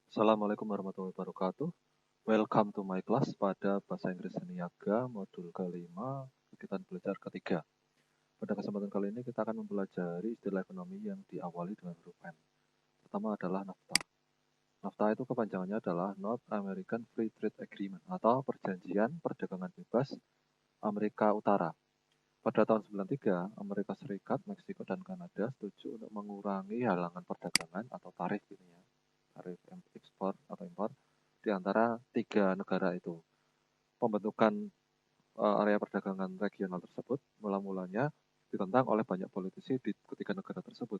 Assalamualaikum warahmatullahi wabarakatuh. Welcome to my class pada Bahasa Inggris Niaga modul kelima, kegiatan belajar ketiga. Pada kesempatan kali ini kita akan mempelajari istilah ekonomi yang diawali dengan huruf N. Pertama adalah NAFTA. NAFTA itu kepanjangannya adalah North American Free Trade Agreement atau Perjanjian Perdagangan Bebas Amerika Utara. Pada tahun 93, Amerika Serikat, Meksiko, dan Kanada setuju untuk mengurangi halangan perdagangan atau tarif ini ya. Tarif ekspor atau impor di antara tiga negara itu. Pembentukan area perdagangan regional tersebut mula-mulanya ditentang oleh banyak politisi di ketiga negara tersebut.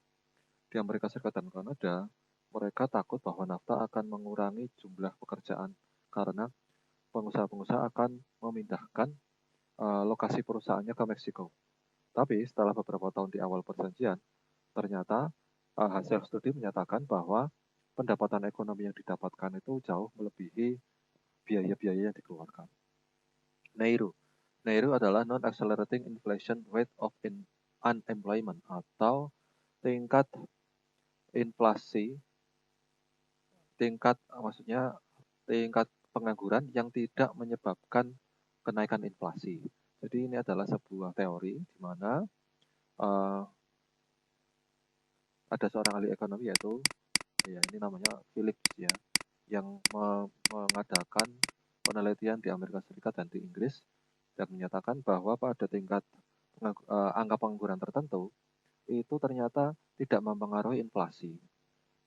Di Amerika Serikat dan Kanada, mereka takut bahwa NAFTA akan mengurangi jumlah pekerjaan karena pengusaha-pengusaha akan memindahkan lokasi perusahaannya ke Meksiko. Tapi setelah beberapa tahun di awal perjanjian, ternyata hasil studi menyatakan bahwa pendapatan ekonomi yang didapatkan itu jauh melebihi biaya-biaya yang dikeluarkan. NAIRU adalah Non-Accelerating Inflation Rate of Unemployment atau tingkat inflasi, maksudnya tingkat pengangguran yang tidak menyebabkan kenaikan inflasi. Jadi ini adalah sebuah teori di mana ada seorang ahli ekonomi yaitu ini namanya Phillips ya, yang mengadakan penelitian di Amerika Serikat dan di Inggris dan menyatakan bahwa pada tingkat angka pengangguran tertentu itu ternyata tidak mempengaruhi inflasi,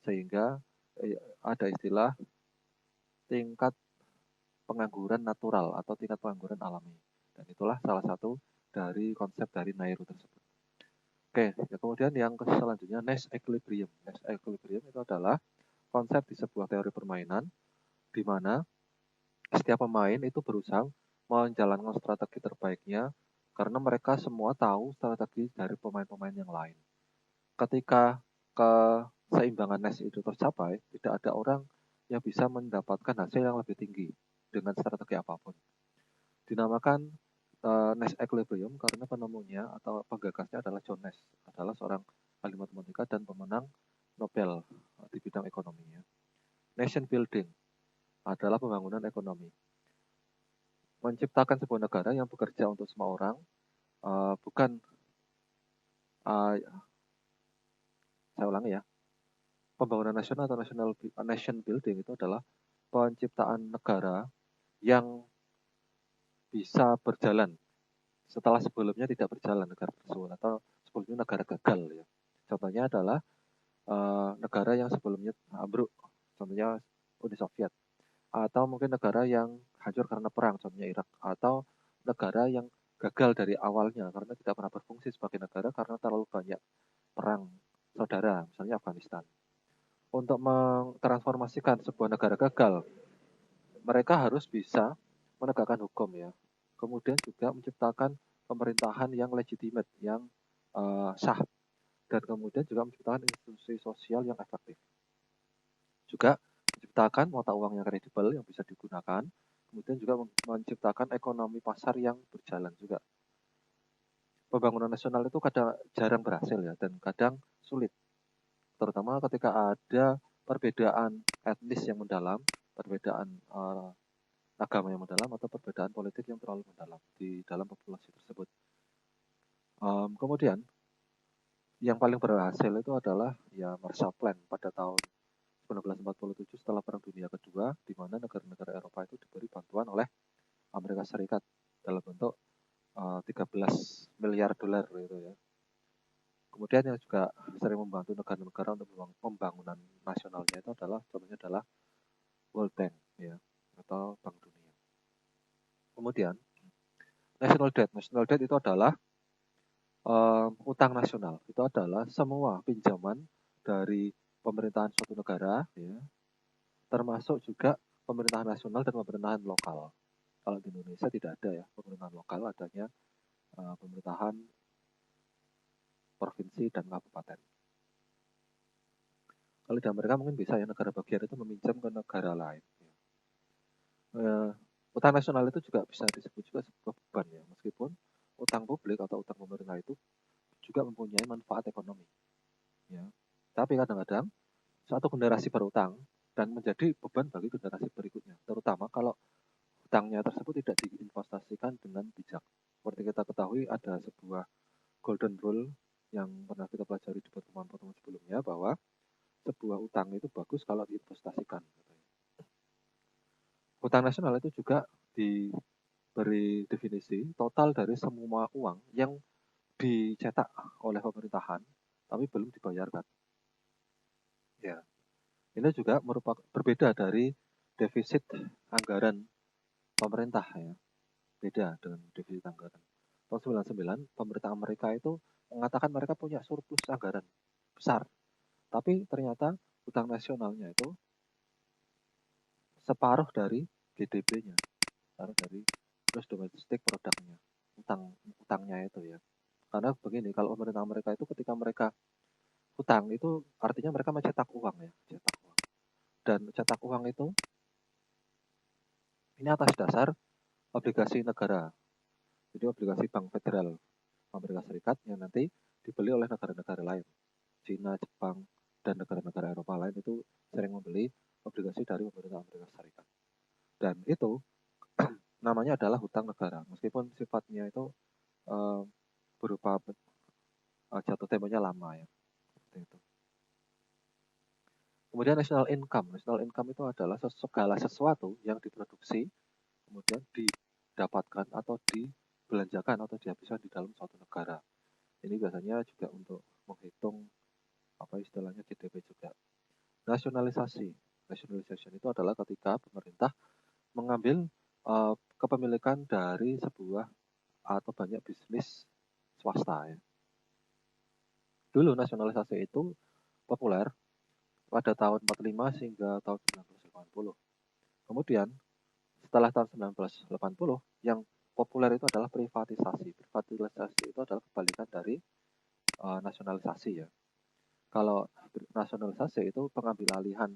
sehingga ada istilah tingkat pengangguran natural atau tingkat pengangguran alami, dan itulah salah satu dari konsep dari NAIRU tersebut. Oke, ya kemudian yang selanjutnya Nash Equilibrium. Nash Equilibrium itu adalah konsep di sebuah teori permainan di mana setiap pemain itu berusaha menjalankan strategi terbaiknya karena mereka semua tahu strategi dari pemain-pemain yang lain. Ketika keseimbangan Nash itu tercapai, tidak ada orang yang bisa mendapatkan hasil yang lebih tinggi dengan strategi apapun. Dinamakan Nash Equilibrium karena penemunya atau penggagasnya adalah John Nash, adalah seorang ahli matematika dan pemenang Nobel di bidang ekonominya. Nation building adalah pembangunan ekonomi. Menciptakan sebuah negara yang bekerja untuk semua orang, bukan, saya ulangi ya, pembangunan nasional atau nation building itu adalah penciptaan negara yang bisa berjalan setelah sebelumnya tidak berjalan negara tersebut atau sebelumnya negara gagal ya. Contohnya adalah negara yang sebelumnya ambruk, contohnya Uni Soviet, atau mungkin negara yang hancur karena perang, contohnya Irak, atau negara yang gagal dari awalnya karena tidak pernah berfungsi sebagai negara karena terlalu banyak perang saudara, misalnya Afghanistan. Untuk mentransformasikan sebuah negara gagal, mereka harus bisa menegakkan hukum ya. Kemudian juga menciptakan pemerintahan yang legitimate, yang sah, dan kemudian juga menciptakan institusi sosial yang efektif. Juga menciptakan mata uang yang kredibel yang bisa digunakan, kemudian juga menciptakan ekonomi pasar yang berjalan juga. Pembangunan nasional itu kadang jarang berhasil ya, dan kadang sulit, terutama ketika ada perbedaan etnis yang mendalam, perbedaan agama yang mendalam, atau perbedaan politik yang terlalu mendalam di dalam populasi tersebut. Kemudian yang paling berhasil itu adalah ya Marshall Plan pada tahun 1947 setelah Perang Dunia Kedua, di mana negara-negara Eropa itu diberi bantuan oleh Amerika Serikat dalam bentuk 13 miliar dolar gitu ya. Kemudian yang juga sering membantu negara-negara untuk pembangunan nasionalnya itu adalah contohnya adalah World Bank ya, atau Bank Dunia. Kemudian national debt itu adalah utang nasional. Itu adalah semua pinjaman dari pemerintahan suatu negara ya, termasuk juga pemerintahan nasional dan pemerintahan lokal. Kalau di Indonesia tidak ada ya pemerintahan lokal, adanya pemerintahan provinsi dan kabupaten. Kalau di Amerika mungkin bisa ya, negara bagian itu meminjam ke negara lain. Utang nasional itu juga bisa disebut juga sebuah beban ya, meskipun utang publik atau utang pemerintah itu juga mempunyai manfaat ekonomi. Ya. Tapi kadang-kadang suatu generasi berutang dan menjadi beban bagi generasi berikutnya, terutama kalau hutangnya tersebut tidak diinvestasikan dengan bijak. Seperti kita ketahui ada sebuah golden rule yang pernah kita pelajari di pertemuan-pertemuan sebelumnya, bahwa sebuah utang itu bagus kalau diinvestasikan. Hutang nasional itu juga diberi definisi total dari semua uang yang dicetak oleh pemerintahan tapi belum dibayarkan. Ya, ini juga merupakan berbeda dari defisit anggaran pemerintah ya. Beda dengan defisit anggaran. Tahun 99 pemerintah Amerika itu mengatakan mereka punya surplus anggaran besar. Tapi ternyata hutang nasionalnya itu separuh dari GDP-nya, separuh dari gross domestic produknya, utangnya itu ya. Karena begini, kalau pemerintah Amerika itu ketika mereka hutang itu artinya mereka mencetak uang ya, cetak uang. Dan cetak uang itu ini atas dasar obligasi negara. Jadi obligasi Bank Federal Amerika Serikat yang nanti dibeli oleh negara-negara lain. Cina, Jepang, dan negara-negara Eropa lain itu sering membeli obligasi dari pemerintah Amerika Serikat. Dan itu namanya adalah hutang negara, meskipun sifatnya itu berupa jatuh temponya lama ya. Seperti itu. Kemudian national income. National income itu adalah segala sesuatu yang diproduksi, kemudian didapatkan atau dibelanjakan atau dihabiskan di dalam suatu negara. Ini biasanya juga untuk menghitung apa istilahnya GDP juga. Nasionalisasi. Nationalization itu adalah ketika pemerintah mengambil kepemilikan dari sebuah atau banyak bisnis swasta ya. Dulu nasionalisasi itu populer pada tahun 45 hingga tahun 1980. Kemudian setelah tahun 1980 yang populer itu adalah privatisasi. Privatisasi itu adalah kebalikan dari nasionalisasi ya. Kalau nasionalisasi itu pengambil alihan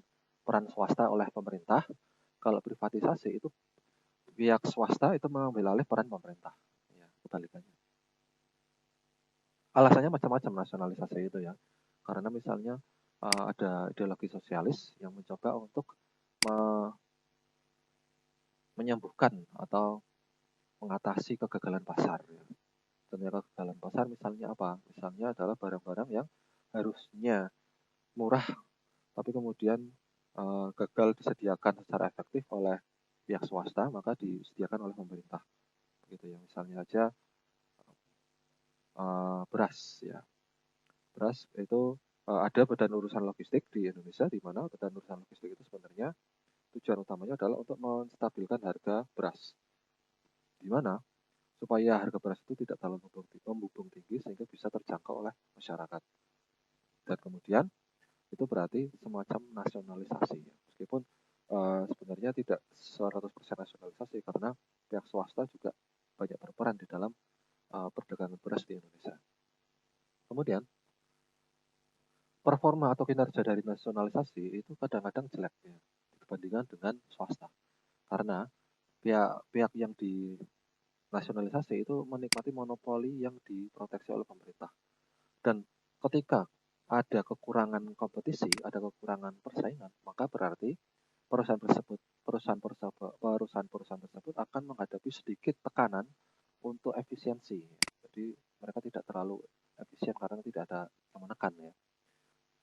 peran swasta oleh pemerintah, kalau privatisasi itu pihak swasta itu mengambil alih peran pemerintah. Ya, kebalikannya. Alasannya macam-macam nasionalisasi itu ya. Karena misalnya ada ideologi sosialis yang mencoba untuk menyembuhkan atau mengatasi kegagalan pasar. Ternyata kegagalan pasar misalnya apa? Misalnya adalah barang-barang yang harusnya murah, tapi kemudian gagal disediakan secara efektif oleh pihak swasta, maka disediakan oleh pemerintah. Begitu ya. Misalnya aja beras ya. Beras itu ada badan urusan logistik di Indonesia, di mana badan urusan logistik itu sebenarnya tujuan utamanya adalah untuk menstabilkan harga beras. Di mana supaya harga beras itu tidak terlalu membumbung tinggi sehingga bisa terjangkau oleh masyarakat. Dan kemudian itu berarti semacam nasionalisasi ya. Meskipun sebenarnya tidak 100% nasionalisasi karena pihak swasta juga banyak berperan di dalam perdagangan beras di Indonesia. Kemudian performa atau kinerja dari nasionalisasi itu kadang-kadang jelek ya dibandingkan dengan swasta. Karena pihak yang dinasionalisasi itu menikmati monopoli yang diproteksi oleh pemerintah. Dan ketika ada kekurangan kompetisi, ada kekurangan persaingan, maka berarti perusahaan-perusahaan tersebut akan menghadapi sedikit tekanan untuk efisiensi. Jadi mereka tidak terlalu efisien karena tidak ada yang menekan ya.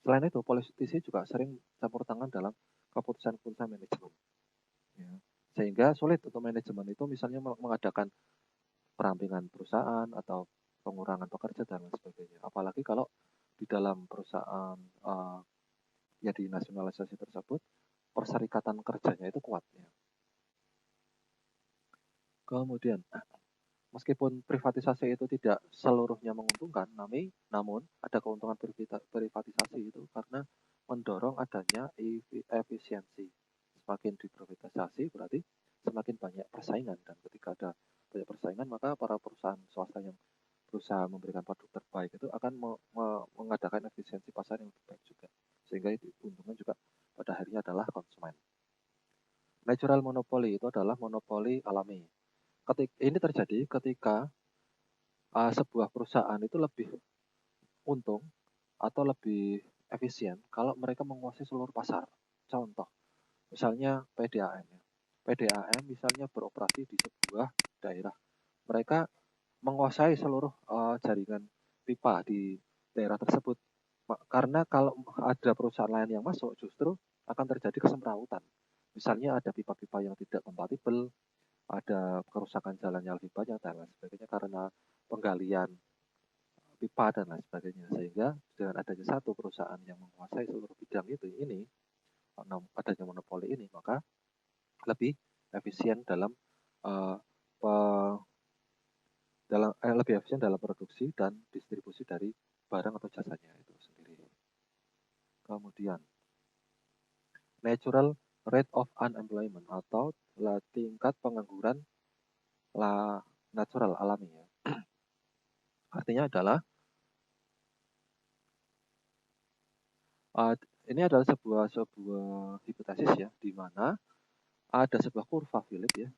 Selain itu, politisi juga sering campur tangan dalam keputusan-keputusan manajemen. Ya. Sehingga sulit untuk manajemen itu misalnya mengadakan perampingan perusahaan atau pengurangan pekerja dan lain sebagainya. Apalagi kalau di dalam perusahaan yang dinasionalisasi tersebut, perserikatan kerjanya itu kuat. Ya. Kemudian, meskipun privatisasi itu tidak seluruhnya menguntungkan, namun ada keuntungan privatisasi itu karena mendorong adanya efisiensi. Semakin diprivatisasi berarti semakin banyak persaingan, dan ketika ada banyak persaingan maka para perusahaan swasta yang berusaha memberikan produk terbaik itu akan mengadakan efisiensi pasar yang lebih baik juga, sehingga diuntungkan juga pada akhirnya adalah konsumen. Natural monopoly itu adalah monopoli alami. Ini terjadi ketika sebuah perusahaan itu lebih untung atau lebih efisien kalau mereka menguasai seluruh pasar. Contoh, Misalnya PDAM ya. PDAM misalnya beroperasi di sebuah daerah. Mereka menguasai seluruh jaringan pipa di daerah tersebut. Karena kalau ada perusahaan lain yang masuk, justru akan terjadi kesemrawutan. Misalnya ada pipa-pipa yang tidak kompatibel, ada kerusakan jalan yang lebih banyak dan lain sebagainya karena penggalian pipa dan lain sebagainya. Sehingga dengan adanya satu perusahaan yang menguasai seluruh bidang ini adanya monopoli ini, maka lebih efisien dalam uh, lebih efisien dalam produksi dan distribusi dari barang atau jasanya itu sendiri. Kemudian natural rate of unemployment atau tingkat pengangguran natural alami ya. Artinya adalah ini adalah sebuah hipotesis ya, di mana ada sebuah kurva Phillips ya,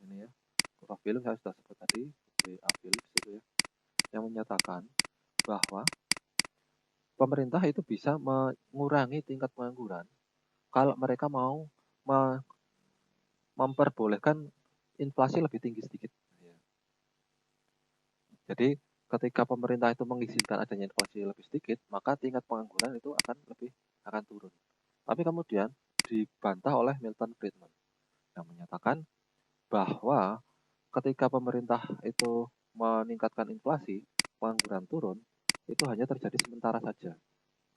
ini ya, kurva Phillips saya sudah sebut tadi, WA Phillips itu ya, yang menyatakan bahwa pemerintah itu bisa mengurangi tingkat pengangguran kalau mereka mau memperbolehkan inflasi lebih tinggi sedikit. Jadi ketika pemerintah itu mengizinkan adanya inflasi lebih sedikit, maka tingkat pengangguran itu akan turun. Tapi kemudian dibantah oleh Milton Friedman yang menyatakan bahwa ketika pemerintah itu meningkatkan inflasi, pengangguran turun, itu hanya terjadi sementara saja.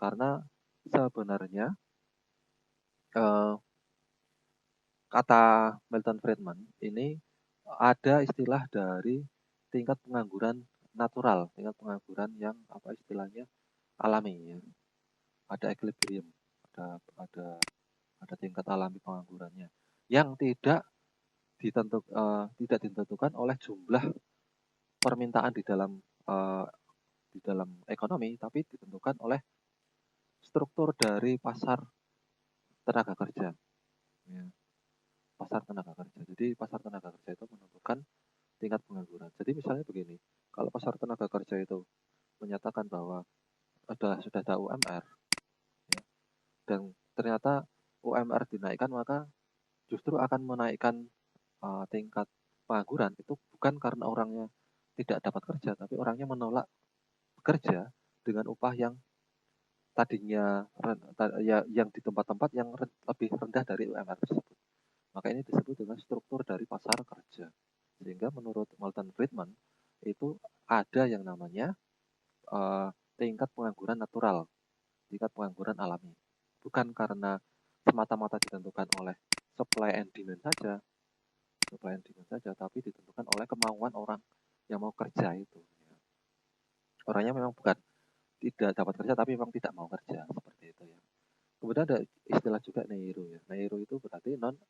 Karena sebenarnya kata Milton Friedman ini ada istilah dari tingkat pengangguran natural, tingkat pengangguran yang apa istilahnya alami ya. Ada equilibrium, ada tingkat alami penganggurannya yang tidak ditentukan oleh jumlah permintaan di dalam ekonomi, tapi ditentukan oleh struktur dari pasar tenaga kerja. Ya, pasar tenaga kerja. Jadi pasar tenaga kerja itu menentukan tingkat pengangguran. Jadi misalnya begini, kalau pasar tenaga kerja itu menyatakan bahwa sudah ada UMR, ya, dan ternyata UMR dinaikkan, maka justru akan menaikkan tingkat pengangguran itu bukan karena orangnya tidak dapat kerja, tapi orangnya menolak bekerja dengan upah yang tadinya yang di tempat-tempat yang lebih rendah dari UMR tersebut. Maka ini disebut dengan struktur dari pasar kerja. Sehingga menurut Milton Friedman itu ada yang namanya tingkat pengangguran natural, tingkat pengangguran alami. Bukan karena semata-mata ditentukan oleh supply and demand saja, tapi ditentukan oleh kemauan orang yang mau kerja itu. Orangnya memang bukan tidak dapat kerja, tapi memang tidak mau kerja, seperti itu ya. Kemudian ada istilah juga NAIRU ya. NAIRU itu berarti non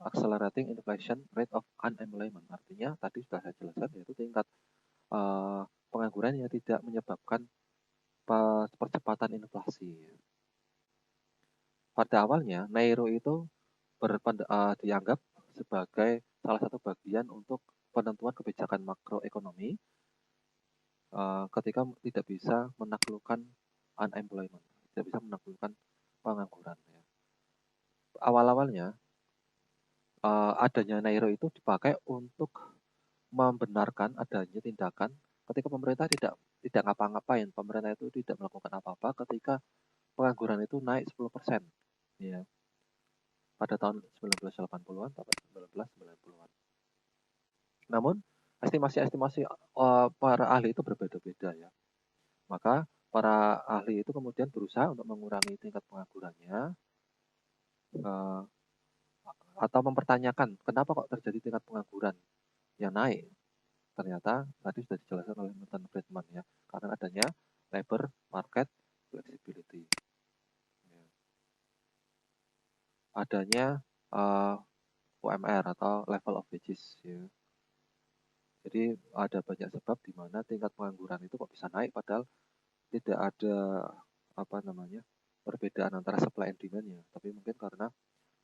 accelerating inflation rate of unemployment. Artinya tadi sudah saya jelaskan yaitu tingkat pengangguran yang tidak menyebabkan percepatan inflasi. Pada awalnya NAIRU itu dianggap sebagai salah satu bagian untuk penentuan kebijakan makroekonomi ketika tidak bisa menaklukkan unemployment, tidak bisa menaklukkan pengangguran. Ya. Awal-awalnya adanya NAIRU itu dipakai untuk membenarkan adanya tindakan ketika pemerintah tidak ngapa-ngapain, pemerintah itu tidak melakukan apa-apa ketika pengangguran itu naik 10%. Ya. Pada tahun 1980-an atau 1990-an. Namun, estimasi-estimasi para ahli itu berbeda-beda ya. Maka para ahli itu kemudian berusaha untuk mengurangi tingkat penganggurannya atau mempertanyakan kenapa kok terjadi tingkat pengangguran yang naik. Ternyata tadi sudah dijelaskan oleh Milton Friedman ya, karena adanya labor market flexibility. Adanya UMR atau level of wages ya. Jadi ada banyak sebab di mana tingkat pengangguran itu kok bisa naik padahal tidak ada perbedaan antara supply and demand-nya, tapi mungkin karena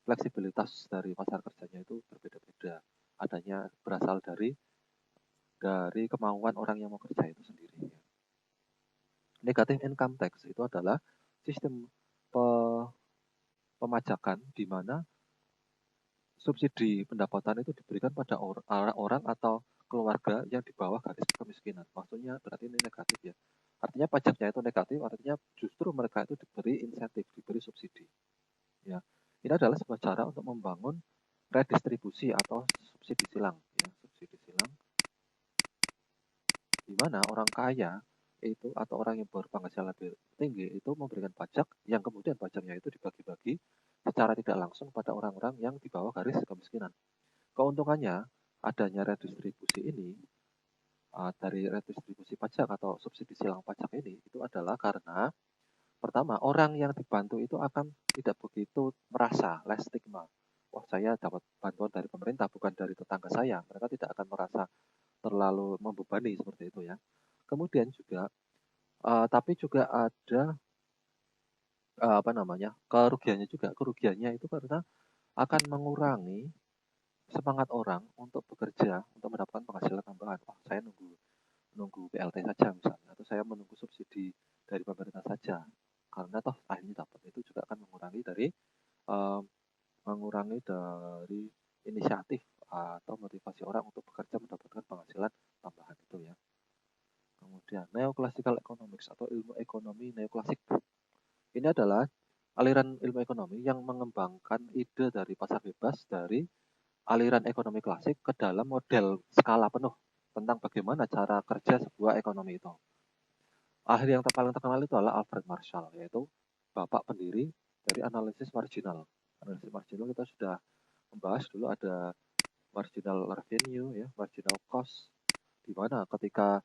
fleksibilitas dari pasar kerjanya itu berbeda-beda. Adanya berasal dari kemauan orang yang mau kerja itu sendiri. Negative income tax itu adalah sistem pemajakan di mana subsidi pendapatan itu diberikan pada orang atau keluarga yang di bawah garis kemiskinan. Maksudnya berarti ini negatif ya. Artinya pajaknya itu negatif, artinya justru mereka itu diberi insentif, diberi subsidi. Ya, ini adalah sebuah cara untuk membangun redistribusi atau subsidi silang. Ya, subsidi silang, di mana orang kaya itu atau orang yang berpenghasilan lebih tinggi itu memberikan pajak yang kemudian pajaknya itu dibagi-bagi secara tidak langsung pada orang-orang yang di bawah garis kemiskinan. Keuntungannya adanya redistribusi ini dari redistribusi pajak atau subsidi silang pajak ini itu adalah karena pertama orang yang dibantu itu akan tidak begitu merasa less stigma. Wah, saya dapat bantuan dari pemerintah bukan dari tetangga saya. Mereka tidak akan merasa terlalu membebani seperti itu ya. Kemudian juga tapi juga ada apa namanya? Kerugiannya juga. Kerugiannya itu karena akan mengurangi semangat orang untuk bekerja untuk mendapatkan penghasilan tambahan. Wah, saya nunggu BLT saja misalnya, atau saya menunggu subsidi dari pemerintah saja, karena toh akhirnya dapat itu juga akan uh, mengurangi dari inisiatif atau motivasi orang untuk bekerja mendapatkan penghasilan tambahan itu ya. Kemudian neoclassical economics atau ilmu ekonomi neoklasik. Ini adalah aliran ilmu ekonomi yang mengembangkan ide dari pasar bebas dari aliran ekonomi klasik ke dalam model skala penuh tentang bagaimana cara kerja sebuah ekonomi itu. Ahli yang paling terkenal itu adalah Alfred Marshall, yaitu bapak pendiri dari analisis marginal. Analisis marginal kita sudah membahas dulu, ada marginal revenue, ya, marginal cost, di mana ketika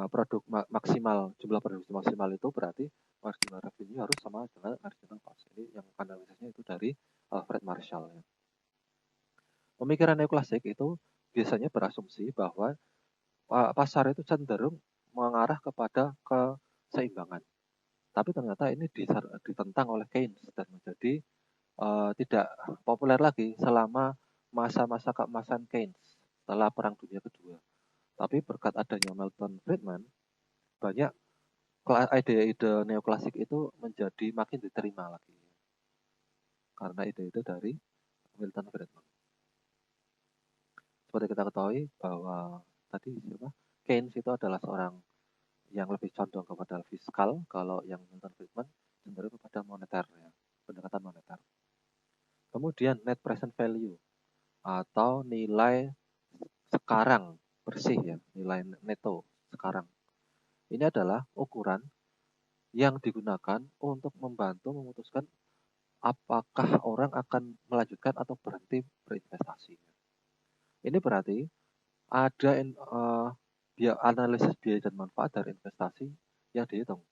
produk maksimal, jumlah produksi maksimal itu berarti marginal revenue harus sama dengan marginal cost. Ini yang analisisnya itu dari Alfred Marshall. Ya. Pemikiran neoklasik itu biasanya berasumsi bahwa pasar itu cenderung mengarah kepada keseimbangan. Tapi ternyata ini ditentang oleh Keynes dan menjadi tidak populer lagi selama masa-masa keemasan Keynes setelah Perang Dunia Kedua. Tapi berkat adanya Milton Friedman, banyak ide-ide neoklasik itu menjadi makin diterima lagi. Karena ide-ide dari Milton Friedman. Seperti kita ketahui bahwa tadi Keynes itu adalah seorang yang lebih condong kepada fiskal, kalau yang Milton Friedman cenderung kepada moneter, ya, pendekatan moneter. Kemudian net present value atau nilai sekarang bersih, ya, nilai neto sekarang. Ini adalah ukuran yang digunakan untuk membantu memutuskan apakah orang akan melanjutkan atau berhenti berinvestasi. Ini berarti ada analisis biaya dan manfaat dari investasi yang dihitung.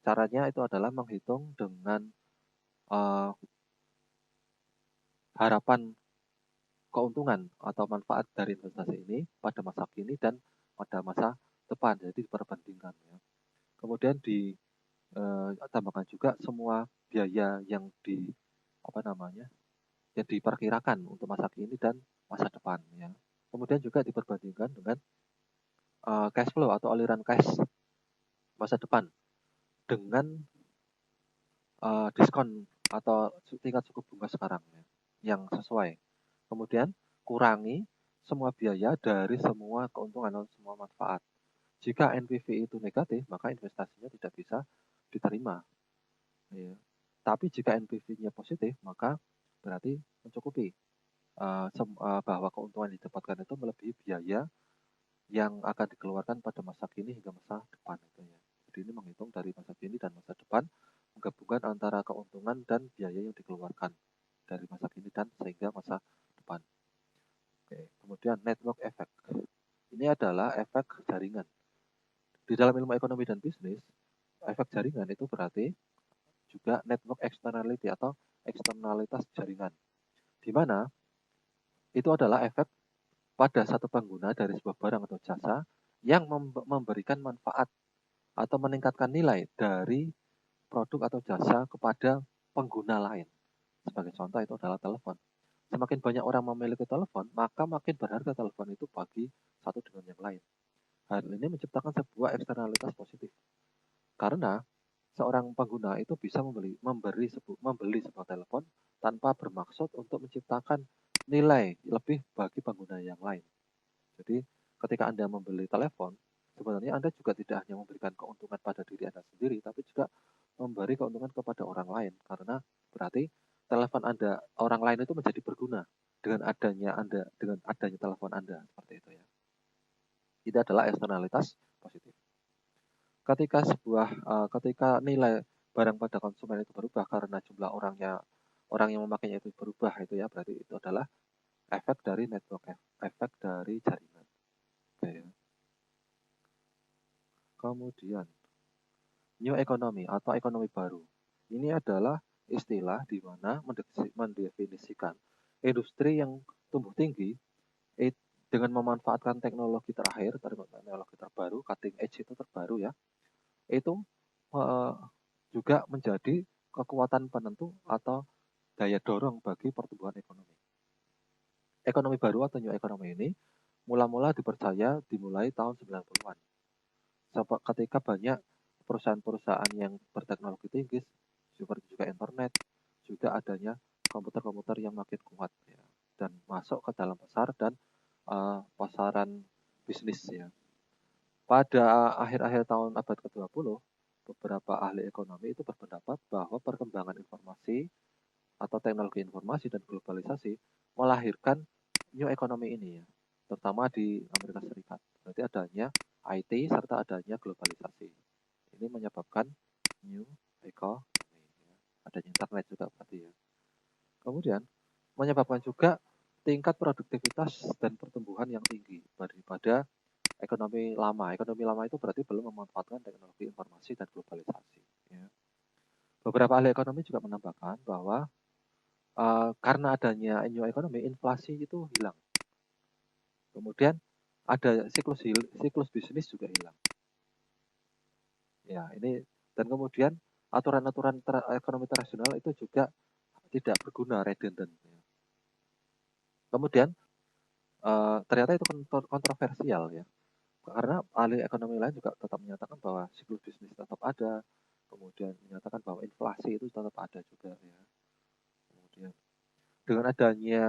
Caranya itu adalah menghitung dengan harapan keuntungan atau manfaat dari investasi ini pada masa kini dan pada masa depan. Jadi diperbandingkan. Ya. Kemudian ditambahkan juga semua biaya yang yang diperkirakan untuk masa kini dan masa depan. Ya. Kemudian juga diperbandingkan dengan cash flow atau aliran cash masa depan dengan diskon atau tingkat suku bunga sekarang ya, yang sesuai. Kemudian kurangi semua biaya dari semua keuntungan atau semua manfaat. Jika NPV itu negatif, maka investasinya tidak bisa diterima. Ya. Tapi jika NPV-nya positif, maka berarti mencukupi bahwa keuntungan yang didapatkan itu melebihi biaya yang akan dikeluarkan pada masa kini hingga masa depan itu ya. Jadi ini menghitung dari masa kini dan masa depan, menggabungkan antara keuntungan dan biaya yang dikeluarkan dari masa kini dan sehingga masa depan. Oke, kemudian network effect. Ini adalah efek jaringan. Di dalam ilmu ekonomi dan bisnis, efek jaringan itu berarti juga network externality atau eksternalitas jaringan. Di mana itu adalah efek pada satu pengguna dari sebuah barang atau jasa yang memberikan manfaat atau meningkatkan nilai dari produk atau jasa kepada pengguna lain. Sebagai contoh itu adalah telepon. Semakin banyak orang memiliki telepon, maka makin berharga telepon itu bagi satu dengan yang lain. Hal ini menciptakan sebuah eksternalitas positif. Karena seorang pengguna itu bisa membeli sebuah telepon tanpa bermaksud untuk menciptakan nilai lebih bagi pengguna yang lain. Jadi ketika Anda membeli telepon, sebenarnya Anda juga tidak hanya memberikan keuntungan pada diri Anda sendiri, tapi juga memberi keuntungan kepada orang lain, karena berarti telepon Anda, orang lain itu menjadi berguna dengan adanya telepon Anda, seperti itu ya. Itu adalah eksternalitas positif. Ketika nilai barang pada konsumen itu berubah karena jumlah orang yang memakainya itu berubah, itu ya berarti itu adalah efek dari network, efek dari jaringan. Oke, ya. Kemudian new economy atau ekonomi baru. Ini adalah istilah di mana mendefinisikan industri yang tumbuh tinggi dengan memanfaatkan teknologi teknologi terbaru, cutting edge itu terbaru ya, itu juga menjadi kekuatan penentu atau daya dorong bagi pertumbuhan ekonomi. Ekonomi baru atau new economy ini mula-mula dipercaya dimulai tahun 90-an. Ketika banyak perusahaan-perusahaan yang berteknologi tinggi, seperti juga internet, juga adanya komputer-komputer yang makin kuat ya, dan masuk ke dalam pasar dan pasaran bisnis ya. Pada akhir-akhir tahun abad ke-20, beberapa ahli ekonomi itu berpendapat bahwa perkembangan informasi atau teknologi informasi dan globalisasi melahirkan new economy ini ya, terutama di Amerika Serikat. Berarti adanya IT serta adanya globalisasi. Ini menyebabkan new economy. Ya. Adanya internet juga berarti ya. Kemudian menyebabkan juga tingkat produktivitas dan pertumbuhan yang tinggi daripada ekonomi lama. Ekonomi lama itu berarti belum memanfaatkan teknologi informasi dan globalisasi. Ya. Beberapa ahli ekonomi juga menambahkan bahwa karena adanya new economy, inflasi itu hilang. Kemudian ada siklus bisnis juga hilang. Ya, ini dan kemudian aturan-aturan ekonomi tradisional itu juga tidak berguna, redundant. Kemudian ternyata itu kontroversial ya, karena ahli ekonomi lain juga tetap menyatakan bahwa siklus bisnis tetap ada, kemudian menyatakan bahwa inflasi itu tetap ada juga ya. Kemudian dengan adanya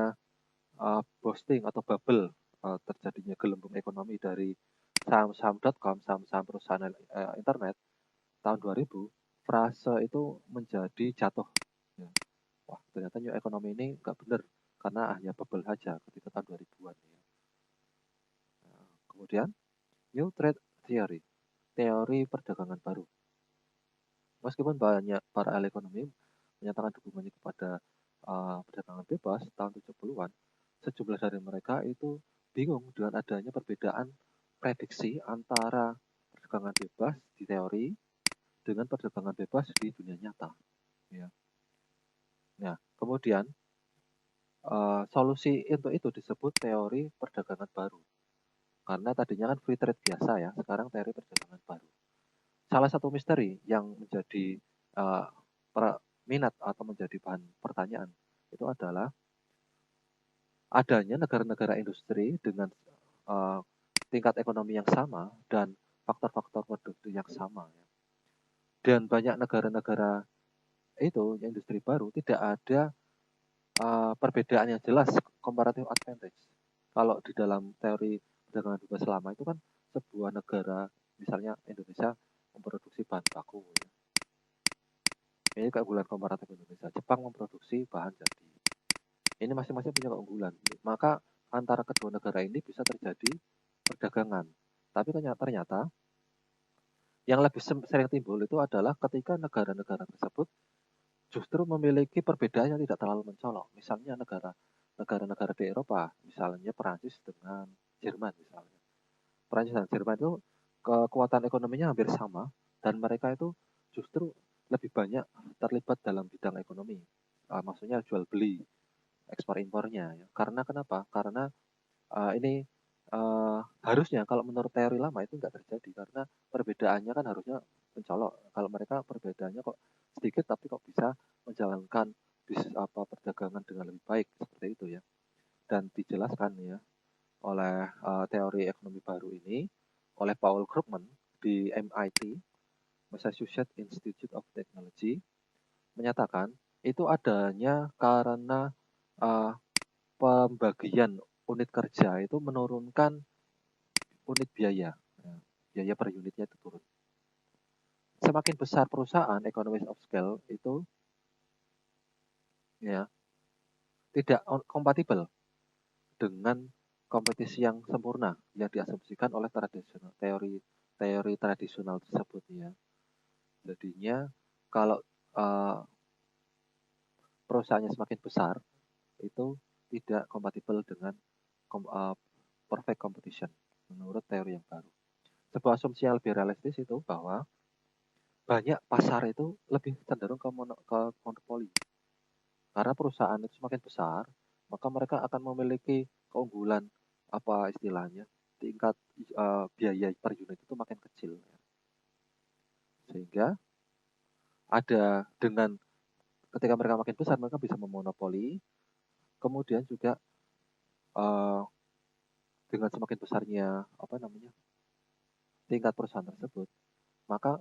boosting atau bubble, terjadinya gelembung ekonomi dari saham-saham.com, saham-saham perusahaan internet tahun 2000, frase itu menjadi jatuh. Ya. Wah, ternyata new economy ini nggak benar, karena hanya bubble saja ketika tahun 2000-an. Ya. Nah, kemudian, new trade theory, teori perdagangan baru. Meskipun banyak para ahli ekonomi menyatakan dukungannya kepada perdagangan bebas tahun 70-an, sejumlah dari mereka itu bingung dengan adanya perbedaan prediksi antara perdagangan bebas di teori dengan perdagangan bebas di dunia nyata. Ya. Nah, kemudian solusi untuk itu disebut teori perdagangan baru. Karena tadinya kan free trade biasa ya, sekarang teori perdagangan baru. Salah satu misteri yang menjadi minat atau menjadi bahan pertanyaan itu adalah adanya negara-negara industri dengan tingkat ekonomi yang sama dan faktor-faktor produksi yang sama. Ya. Dan banyak negara-negara itu yang industri baru tidak ada perbedaan yang jelas, comparative advantage. Kalau di dalam teori perdagangan bebas selama itu kan sebuah negara, misalnya Indonesia memproduksi bahan baku. Ya. Ini keunggulan komparatif Indonesia. Jepang memproduksi bahan jadi. Ini masing-masing punya keunggulan. Maka antara kedua negara ini bisa terjadi perdagangan. Tapi ternyata yang lebih sering timbul itu adalah ketika negara-negara tersebut justru memiliki perbedaan yang tidak terlalu mencolok. Misalnya negara-negara di Eropa, misalnya Perancis dengan Jerman misalnya. Perancis dan Jerman itu kekuatan ekonominya hampir sama dan mereka itu justru lebih banyak terlibat dalam bidang ekonomi. Maksudnya jual beli, ekspor impornya. Ya. Karena kenapa? Karena ini harusnya kalau menurut teori lama itu nggak terjadi karena perbedaannya kan harusnya mencolok. Kalau mereka perbedaannya kok sedikit tapi kok bisa menjalankan perdagangan dengan lebih baik seperti itu ya. Dan dijelaskan ya oleh teori ekonomi baru ini oleh Paul Krugman di MIT. Massachusetts Institute of Technology menyatakan itu adanya karena pembagian unit kerja itu menurunkan unit biaya. Biaya per unitnya itu turun. Semakin besar perusahaan, economies of scale itu ya tidak kompatibel dengan kompetisi yang sempurna yang diasumsikan oleh teori tradisional tersebut ya. Jadinya kalau perusahaannya semakin besar itu tidak kompatibel dengan perfect competition menurut teori yang baru. Sebuah asumsi yang lebih realistis itu bahwa banyak pasar itu lebih cenderung ke monopoli. Karena perusahaan itu semakin besar, maka mereka akan memiliki keunggulan apa istilahnya tingkat biaya per unit itu makin kecil. Sehingga ada dengan ketika mereka makin besar mereka bisa memonopoli. Kemudian juga dengan semakin besarnya tingkat perusahaan tersebut, maka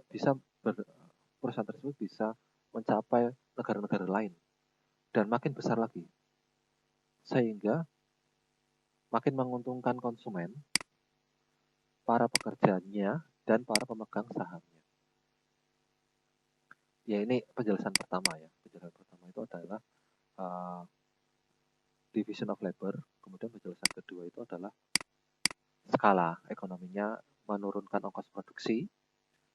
perusahaan tersebut bisa mencapai negara-negara lain dan makin besar lagi, sehingga makin menguntungkan konsumen, para pekerjanya, dan para pemegang sahamnya. Ya ini penjelasan pertama ya. Penjelasan pertama itu adalah division of labor. Kemudian penjelasan kedua itu adalah skala ekonominya menurunkan ongkos produksi.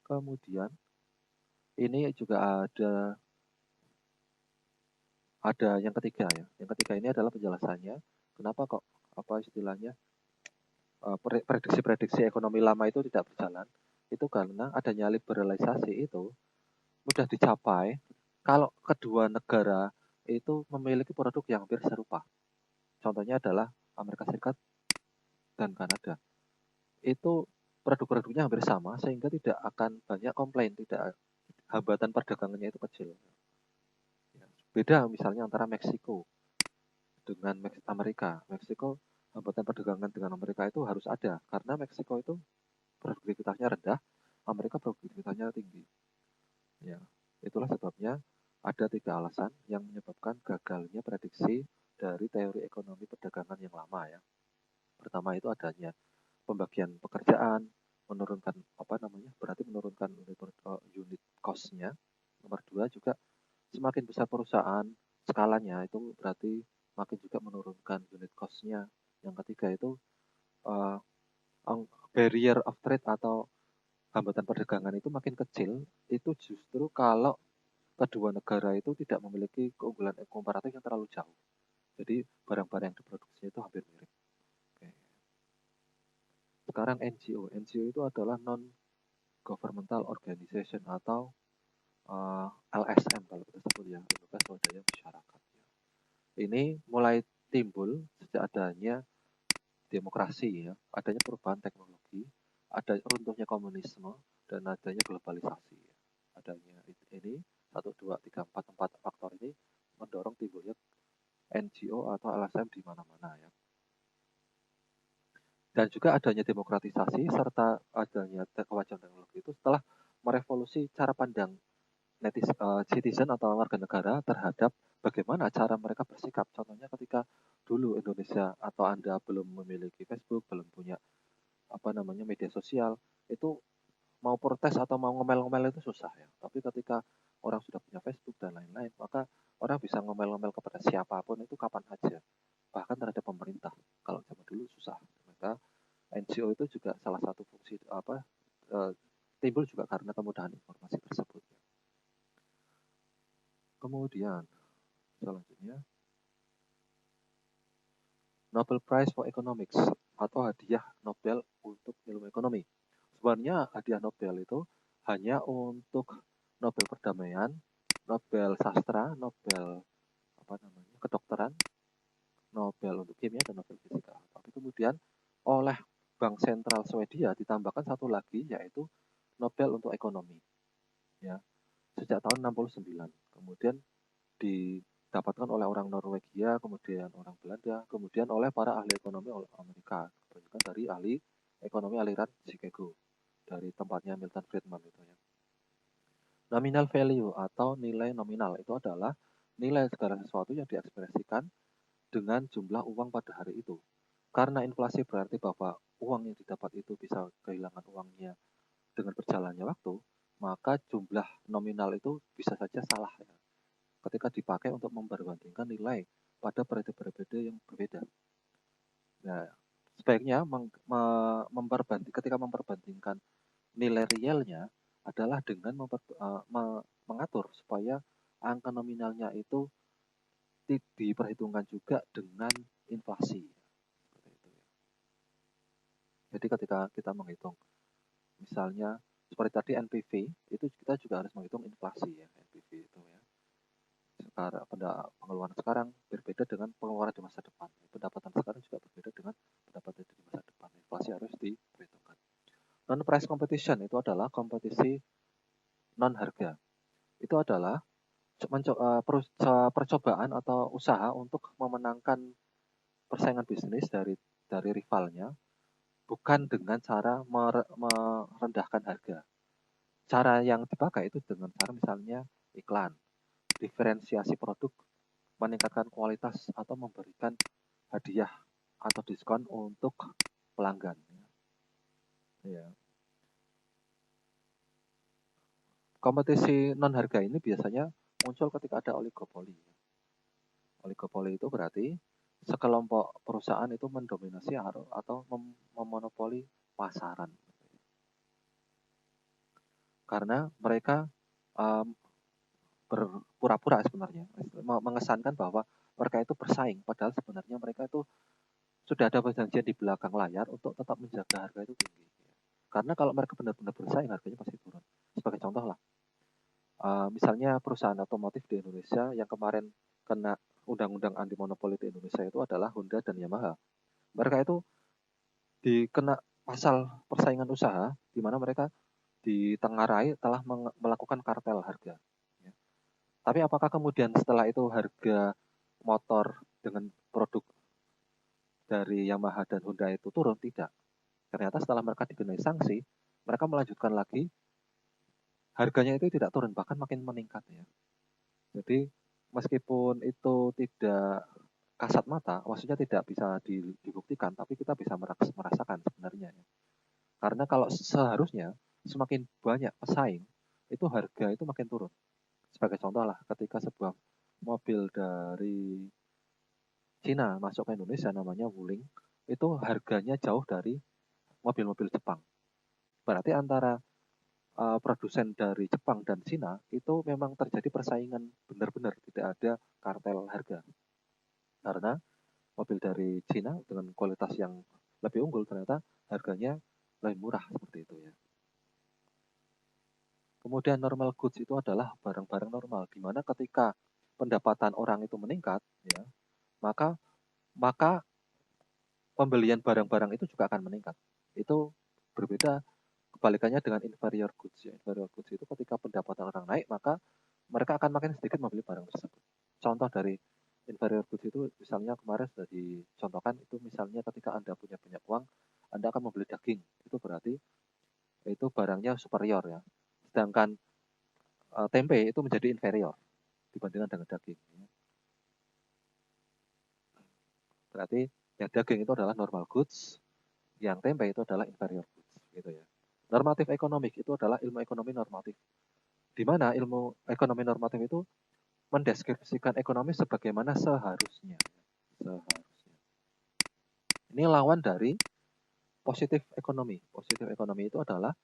Kemudian ini juga ada yang ketiga ya. Yang ketiga ini adalah penjelasannya kenapa kok istilahnya prediksi-prediksi ekonomi lama itu tidak berjalan. Itu karena adanya liberalisasi itu mudah dicapai kalau kedua negara itu memiliki produk yang hampir serupa. Contohnya adalah Amerika Serikat dan Kanada. Itu produk-produknya hampir sama sehingga tidak akan banyak komplain, tidak hambatan perdagangannya itu kecil. Beda misalnya antara Meksiko dengan Amerika. Meksiko hambatan perdagangan dengan Amerika itu harus ada karena Meksiko itu produktivitasnya rendah, Amerika produktivitasnya tinggi. Ya, itulah sebabnya ada 3 alasan yang menyebabkan gagalnya prediksi dari teori ekonomi perdagangan yang lama ya. Pertama itu adanya pembagian pekerjaan, menurunkan berarti menurunkan unit cost-nya. Nomor 2 juga semakin besar perusahaan skalanya itu berarti makin juga menurunkan unit cost-nya. Yang ketiga itu barrier of trade atau hambatan perdagangan itu makin kecil, itu justru kalau kedua negara itu tidak memiliki keunggulan komparatif yang terlalu jauh. Jadi barang-barang yang diproduksinya itu hampir mirip. Oke. Sekarang NGO. NGO itu adalah non-governmental organization atau LSM kalau kita sebut ya, lembaga swadaya masyarakat. Ini mulai timbul sejak adanya demokrasi ya, adanya perubahan teknologi, ada runtuhnya komunisme dan adanya globalisasi. Adanya ini 1, 2, 3, 4 faktor ini mendorong timbulnya NGO atau LSM di mana-mana ya. Dan juga adanya demokratisasi serta adanya kemajuan teknologi itu setelah merevolusi cara pandang citizen atau warga negara terhadap bagaimana cara mereka bersikap. Contohnya ketika dulu Indonesia atau Anda belum memiliki Facebook, belum punya media sosial, itu mau protes atau mau ngomel-ngomel itu susah ya. Tapi ketika orang sudah punya Facebook dan lain-lain, maka orang bisa ngomel-ngomel kepada siapapun itu kapan aja. Bahkan terhadap pemerintah. Kalau zaman dulu susah. Maka NGO itu juga salah satu fungsi timbul juga karena kemudahan informasi tersebut. Kemudian selanjutnya Nobel Prize for Economics atau hadiah Nobel untuk ilmu ekonomi. Sebenarnya hadiah Nobel itu hanya untuk Nobel perdamaian, Nobel sastra, Nobel kedokteran, Nobel untuk kimia dan Nobel fisika. Tapi kemudian oleh Bank Sentral Swedia ditambahkan satu lagi yaitu Nobel untuk ekonomi. Ya, sejak tahun 69. Kemudian didapatkan oleh orang Norwegia, kemudian orang Belanda, kemudian oleh para ahli ekonomi Amerika, kebanyakan dari ahli ekonomi aliran Chicago, dari tempatnya Milton Friedman itu ya. Nominal value atau nilai nominal itu adalah nilai segala sesuatu yang diekspresikan dengan jumlah uang pada hari itu. Karena inflasi berarti bahwa uang yang didapat itu bisa kehilangan uangnya dengan berjalannya waktu, maka jumlah nominal itu bisa saja salah ya, ketika dipakai untuk memperbandingkan nilai pada periode-periode yang berbeda. Nah, sebaiknya ketika memperbandingkan nilai realnya adalah dengan mengatur supaya angka nominalnya itu diperhitungkan juga dengan inflasi. Jadi ketika kita menghitung, misalnya seperti tadi NPV, itu kita juga harus menghitung inflasi ya, NPV itu ya. Sekarang pengeluaran sekarang berbeda dengan pengeluaran di masa depan. Pendapatan sekarang juga berbeda dengan pendapatan di masa depan. Inflasi harus diperhitungkan. Non-price competition itu adalah kompetisi non harga. Itu adalah percobaan atau usaha untuk memenangkan persaingan bisnis dari rivalnya, bukan dengan cara merendahkan harga. Cara yang dipakai itu dengan cara misalnya iklan, diferensiasi produk, meningkatkan kualitas, atau memberikan hadiah atau diskon untuk pelanggan. Ya. Kompetisi non harga ini biasanya muncul ketika ada oligopoli. Oligopoli itu berarti sekelompok perusahaan itu mendominasi atau memonopoli pasaran. Karena mereka berpura-pura sebenarnya, mengesankan bahwa mereka itu bersaing, padahal sebenarnya mereka itu sudah ada perjanjian di belakang layar untuk tetap menjaga harga itu tinggi. Karena kalau mereka benar-benar bersaing, harganya pasti turun. Sebagai contoh lah, misalnya perusahaan otomotif di Indonesia yang kemarin kena undang-undang anti monopoli di Indonesia itu adalah Honda dan Yamaha. Mereka itu dikena pasal persaingan usaha, di mana mereka ditengarai telah melakukan kartel harga. Ya. Tapi apakah kemudian setelah itu harga motor dengan produk dari Yamaha dan Honda itu turun? Tidak. Ternyata setelah mereka dikenai sanksi, mereka melanjutkan lagi, harganya itu tidak turun, bahkan makin meningkat ya. Jadi meskipun itu tidak kasat mata, maksudnya tidak bisa dibuktikan, tapi kita bisa merasakan sebenarnya. Ya. Karena kalau seharusnya semakin banyak pesaing, itu harga itu makin turun. Sebagai contoh lah, ketika sebuah mobil dari Cina masuk ke Indonesia namanya Wuling, itu harganya jauh dari mobil-mobil Jepang. Berarti antara produsen dari Jepang dan Cina itu memang terjadi persaingan benar-benar, tidak ada kartel harga. Karena mobil dari Cina dengan kualitas yang lebih unggul ternyata harganya lebih murah seperti itu ya. Kemudian normal goods itu adalah barang-barang normal, di mana ketika pendapatan orang itu meningkat, ya, maka pembelian barang-barang itu juga akan meningkat. Itu berbeda kebalikannya dengan inferior goods. Ya. Inferior goods itu ketika pendapatan orang naik, maka mereka akan makin sedikit membeli barang tersebut. Contoh dari inferior goods itu misalnya kemarin sudah dicontohkan, itu misalnya ketika Anda punya banyak uang, Anda akan membeli daging. Itu berarti itu barangnya superior ya. Sedangkan tempe itu menjadi inferior dibandingkan dengan daging. Berarti yang daging itu adalah normal goods, yang tempe itu adalah inferior goods, gitu ya. Normatif ekonomik itu adalah ilmu ekonomi normatif, di mana ilmu ekonomi normatif itu mendeskripsikan ekonomi sebagaimana seharusnya. Seharusnya. Ini lawan dari positif ekonomi. Positif ekonomi itu adalah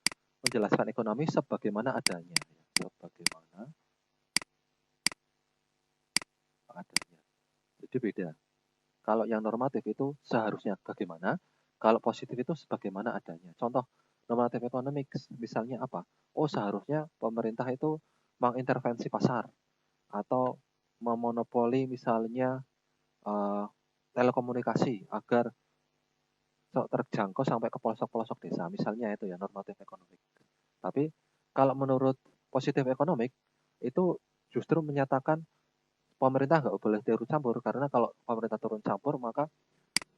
menjelaskan ekonomi sebagaimana adanya, sebagaimana adanya. Jadi beda. Kalau yang normatif itu seharusnya bagaimana, kalau positif itu sebagaimana adanya. Contoh normatif ekonomi misalnya apa? Oh seharusnya pemerintah itu mengintervensi pasar atau memonopoli misalnya telekomunikasi agar terjangkau sampai ke pelosok-pelosok desa. Misalnya itu ya normatif ekonomi. Tapi kalau menurut positif ekonomi itu justru menyatakan pemerintah nggak boleh turun campur, karena kalau pemerintah turun campur maka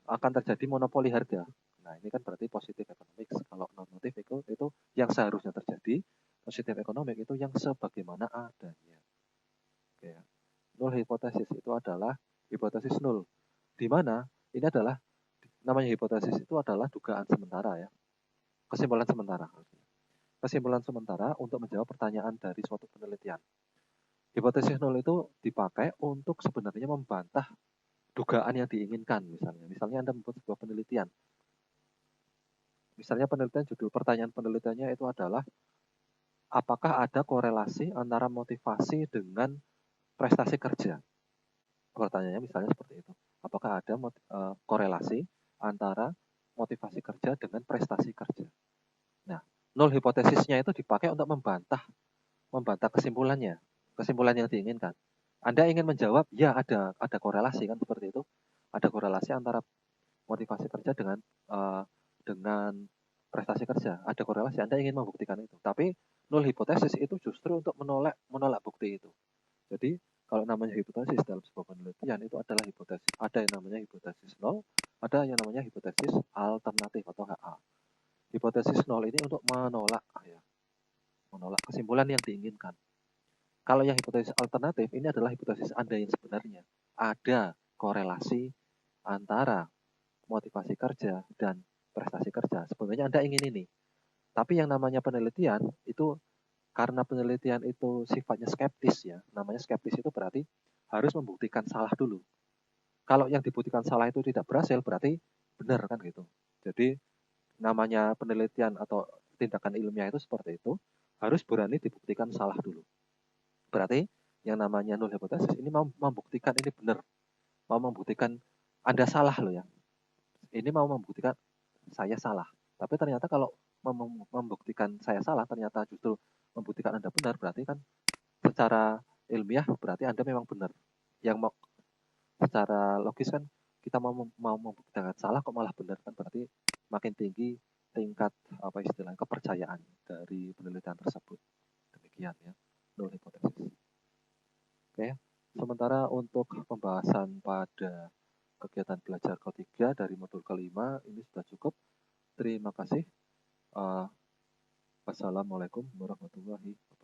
akan terjadi monopoli harga. Nah ini kan berarti positif ekonomi. Kalau normatif itu yang seharusnya terjadi, positif ekonomik itu yang sebagaimana adanya. Oke ya. Null hipotesis itu adalah hipotesis nul, di mana ini adalah namanya hipotesis itu adalah dugaan sementara ya, kesimpulan sementara. Kesimpulan sementara untuk menjawab pertanyaan dari suatu penelitian. Hipotesis nol itu dipakai untuk sebenarnya membantah dugaan yang diinginkan misalnya. Misalnya Anda membuat sebuah penelitian. Misalnya penelitian judul pertanyaan penelitiannya itu adalah apakah ada korelasi antara motivasi dengan prestasi kerja? Pertanyaannya misalnya seperti itu. Apakah ada korelasi antara motivasi kerja dengan prestasi kerja? Nah, nol hipotesisnya itu dipakai untuk membantah kesimpulannya, kesimpulan yang diinginkan. Anda ingin menjawab, ya ada korelasi kan seperti itu. Ada korelasi antara motivasi kerja dengan prestasi kerja. Ada korelasi. Anda ingin membuktikan itu. Tapi nol hipotesis itu justru untuk menolak bukti itu. Jadi kalau namanya hipotesis dalam sebuah penelitian itu adalah hipotesis. Ada yang namanya hipotesis nol, ada yang namanya hipotesis alternatif atau HA. Hipotesis nol ini untuk menolak kesimpulan yang diinginkan. Kalau yang hipotesis alternatif ini adalah hipotesis Anda yang sebenarnya. Ada korelasi antara motivasi kerja dan prestasi kerja. Sebenarnya Anda ingin ini. Tapi yang namanya penelitian itu karena penelitian itu sifatnya skeptis ya. Namanya skeptis itu berarti harus membuktikan salah dulu. Kalau yang dibuktikan salah itu tidak berhasil berarti benar kan gitu. Jadi namanya penelitian atau tindakan ilmiah itu seperti itu, harus berani dibuktikan salah dulu. Berarti yang namanya null hipotesis ini mau membuktikan ini benar, mau membuktikan Anda salah loh ya. Ini mau membuktikan saya salah. Tapi ternyata kalau membuktikan saya salah, ternyata justru membuktikan Anda benar, berarti kan secara ilmiah berarti Anda memang benar. Yang mau secara logis kan kita mau membuktikan salah kok malah benar kan berarti makin tinggi tingkat apa istilahnya kepercayaan dari penelitian tersebut. Demikian ya, null hipotesis. Oke, sementara untuk pembahasan pada kegiatan belajar ketiga dari modul kelima ini sudah cukup. Terima kasih. Wassalamualaikum warahmatullahi wabarakatuh.